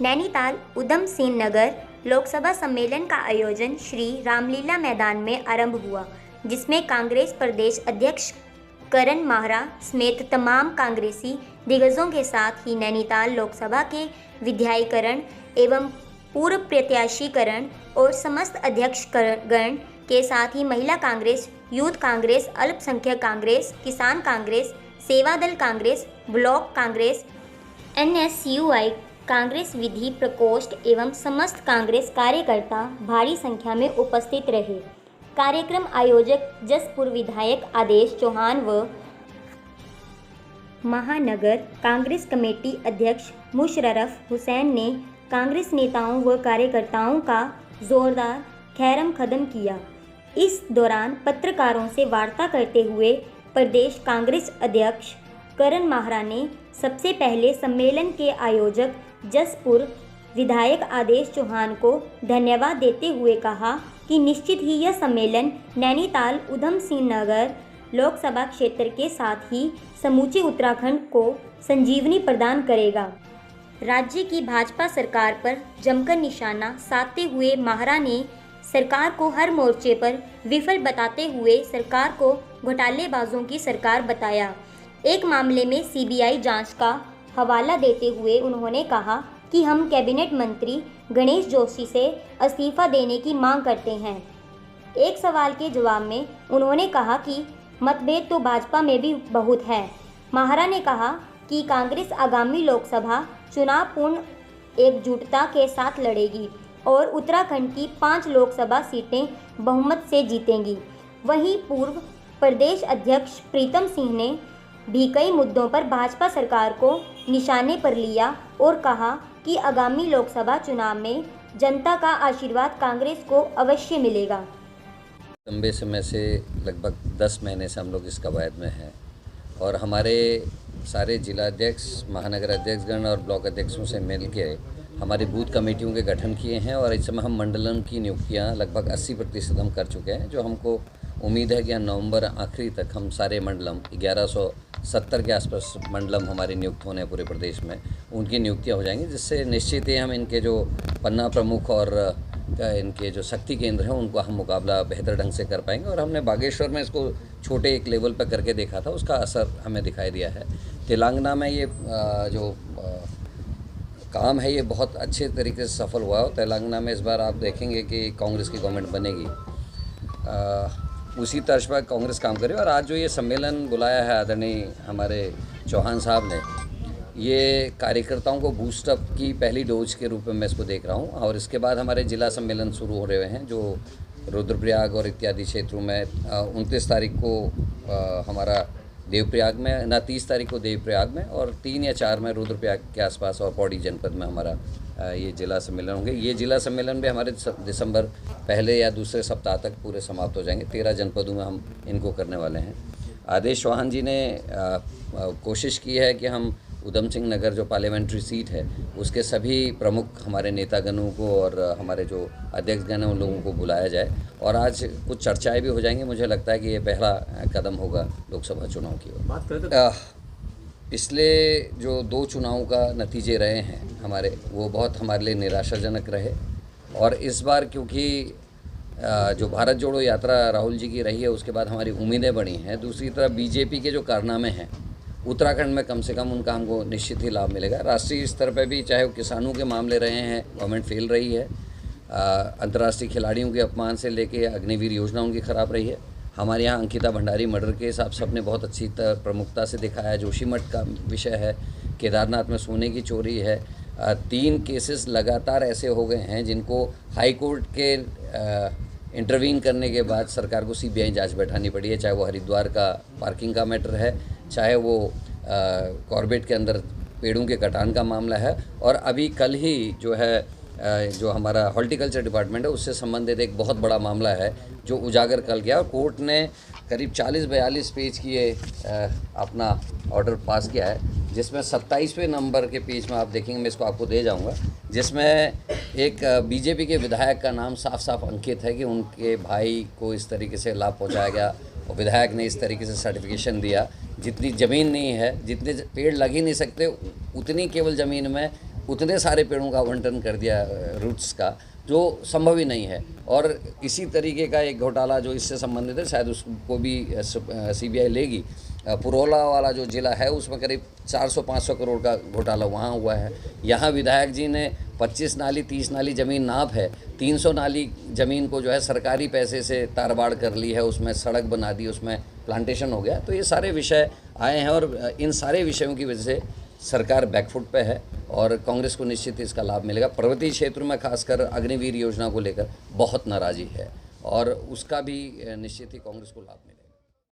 नैनीताल उधम सिंह नगर लोकसभा सम्मेलन का आयोजन श्री रामलीला मैदान में आरंभ हुआ, जिसमें कांग्रेस प्रदेश अध्यक्ष करण माहरा समेत तमाम कांग्रेसी दिग्गजों के साथ ही नैनीताल लोकसभा के विधायीकरण एवं पूर्व प्रत्याशीकरण और समस्त अध्यक्षगण के साथ ही महिला कांग्रेस, यूथ कांग्रेस, अल्पसंख्यक कांग्रेस, किसान कांग्रेस, सेवादल कांग्रेस, ब्लॉक कांग्रेस, NSUI कांग्रेस विधि प्रकोष्ठ एवं समस्त कांग्रेस कार्यकर्ता भारी संख्या में उपस्थित रहे। कार्यक्रम आयोजक जसपुर विधायक आदेश चौहान व महानगर कांग्रेस कमेटी अध्यक्ष मुशर्रफ हुसैन ने कांग्रेस नेताओं व कार्यकर्ताओं का जोरदार खैरम खदम किया। इस दौरान पत्रकारों से वार्ता करते हुए प्रदेश कांग्रेस अध्यक्ष करण माहरा ने सबसे पहले सम्मेलन के आयोजक जसपुर विधायक आदेश चौहान को धन्यवाद देते हुए कहा कि निश्चित ही यह सम्मेलन नैनीताल उधम सिंह नगर लोकसभा क्षेत्र के साथ ही समूचे उत्तराखंड को संजीवनी प्रदान करेगा। राज्य की भाजपा सरकार पर जमकर निशाना साधते हुए माहरा ने सरकार को हर मोर्चे पर विफल बताते हुए सरकार को घोटालेबाजों की सरकार बताया। एक मामले में CBI जांच का हवाला देते हुए उन्होंने कहा कि हम कैबिनेट मंत्री गणेश जोशी से इस्तीफा देने की मांग करते हैं। एक सवाल के जवाब में उन्होंने कहा कि मतभेद तो भाजपा में भी बहुत है। माहरा ने कहा कि कांग्रेस आगामी लोकसभा चुनाव पूर्ण एकजुटता के साथ लड़ेगी और उत्तराखंड की 5 लोकसभा सीटें बहुमत से जीतेंगी। वहीं पूर्व प्रदेश अध्यक्ष प्रीतम सिंह ने भी कई मुद्दों पर भाजपा सरकार को निशाने पर लिया और कहा कि आगामी लोकसभा चुनाव में जनता का आशीर्वाद कांग्रेस को अवश्य मिलेगा। लंबे समय से लगभग 10 महीने से हम लोग इस कवायद में हैं और हमारे सारे जिलाध्यक्ष, महानगर अध्यक्षगण और ब्लॉक अध्यक्षों से मिल के हमारी बूथ कमेटियों के गठन किए हैं और इस समय हम मंडलम की नियुक्तियां लगभग 80% हम कर चुके हैं। जो हमको उम्मीद है कि नवंबर आखिरी तक हम सारे मंडलम 1170 के आसपास मंडलम हमारी नियुक्त होने पूरे प्रदेश में उनकी नियुक्तियां हो जाएंगी, जिससे निश्चित ही हम इनके जो पन्ना प्रमुख और इनके जो शक्ति केंद्र हैं उनको हम मुकाबला बेहतर ढंग से कर पाएंगे। और हमने बागेश्वर में इसको छोटे एक लेवल पर करके देखा था, उसका असर हमें दिखाई दिया है। तेलंगाना में ये जो काम है ये बहुत अच्छे तरीके से सफल हुआ। तेलंगाना में इस बार आप देखेंगे कि कांग्रेस की गवर्नमेंट बनेगी, उसी तर्ज पर कांग्रेस काम करे। और आज जो ये सम्मेलन बुलाया है आदरणीय हमारे चौहान साहब ने, ये कार्यकर्ताओं को बूस्टअप की पहली डोज के रूप में मैं इसको देख रहा हूँ। और इसके बाद हमारे जिला सम्मेलन शुरू हो रहे हैं, जो रुद्रप्रयाग और इत्यादि क्षेत्रों में 29 तारीख को हमारा देवप्रयाग में, 30 तारीख को देवप्रयाग में और 3 या 4 में रुद्रप्रयाग के आसपास और पौड़ी जनपद में हमारा ये जिला सम्मेलन होंगे। ये जिला सम्मेलन भी हमारे दिसंबर पहले या दूसरे सप्ताह तक पूरे समाप्त हो जाएंगे। 13 जनपदों में हम इनको करने वाले हैं। आदेश चौहान जी ने कोशिश की है कि हम उधम सिंह नगर जो पार्लियामेंट्री सीट है उसके सभी प्रमुख हमारे नेतागणों को और हमारे जो अध्यक्षगण हैं उन लोगों को बुलाया जाए और आज कुछ चर्चाएं भी हो जाएंगी। मुझे लगता है कि ये पहला कदम होगा लोकसभा चुनाव की ओर। बात करें तो पिछले जो 2 चुनावों का नतीजे रहे हैं हमारे, वो बहुत हमारे लिए निराशाजनक रहे। और इस बार क्योंकि जो भारत जोड़ो यात्रा राहुल जी की रही है, उसके बाद हमारी उम्मीदें बढ़ी हैं। दूसरी तरफ बीजेपी के जो कारनामे हैं उत्तराखंड में, कम से कम उनका हमको निश्चित ही लाभ मिलेगा। राष्ट्रीय स्तर पर भी चाहे वो किसानों के मामले रहे हैं, गवर्नमेंट फेल रही है। अंतर्राष्ट्रीय खिलाड़ियों के अपमान से लेके अग्निवीर योजना उनकी ख़राब रही है। हमारे यहाँ अंकिता भंडारी मर्डर केस आप सबने बहुत अच्छी प्रमुखता से दिखाया है। जोशीमठ का विषय है, केदारनाथ में सोने की चोरी है। 3 केसेस लगातार ऐसे हो गए हैं जिनको हाई कोर्ट के इंटरवीन करने के बाद सरकार को CBI जांच बैठानी पड़ी है। चाहे वो हरिद्वार का पार्किंग का मैटर है, चाहे वो कॉर्बेट के अंदर पेड़ों के कटान का मामला है, और अभी कल ही जो है जो हमारा हॉर्टिकल्चर डिपार्टमेंट है उससे संबंधित एक बहुत बड़ा मामला है जो उजागर कर गया। और कोर्ट ने करीब 40-42 पेज की ये अपना ऑर्डर पास किया है, जिसमें 27वें नंबर के पेज में आप देखेंगे, मैं इसको आपको दे जाऊंगा, जिसमें एक बीजेपी के विधायक का नाम साफ साफ अंकित है कि उनके भाई को इस तरीके से लाभ पहुंचाया गया और विधायक ने इस तरीके से सर्टिफिकेशन दिया। जितनी ज़मीन नहीं है, जितने पेड़ लग ही नहीं सकते, उतनी केवल ज़मीन में उतने सारे पेड़ों का आवंटन कर दिया रूट्स का, जो संभव ही नहीं है। और इसी तरीके का एक घोटाला जो इससे संबंधित है, शायद उसको भी CBI लेगी। पुरोला वाला जो ज़िला है उसमें करीब 400-500 करोड़ का घोटाला वहाँ हुआ है। यहाँ विधायक जी ने 25 नाली 30 नाली ज़मीन नाप है, 300 नाली ज़मीन को जो है सरकारी पैसे से तारबाड़ कर ली है, उसमें सड़क बना दी, उसमें प्लांटेशन हो गया। तो ये सारे विषय आए हैं और इन सारे विषयों की वजह से सरकार बैकफुट पे है और कांग्रेस को निश्चित इसका लाभ मिलेगा। पर्वतीय क्षेत्र में खासकर अग्निवीर योजना को लेकर बहुत नाराज़गी है और उसका भी निश्चित ही कांग्रेस को लाभ मिलेगा।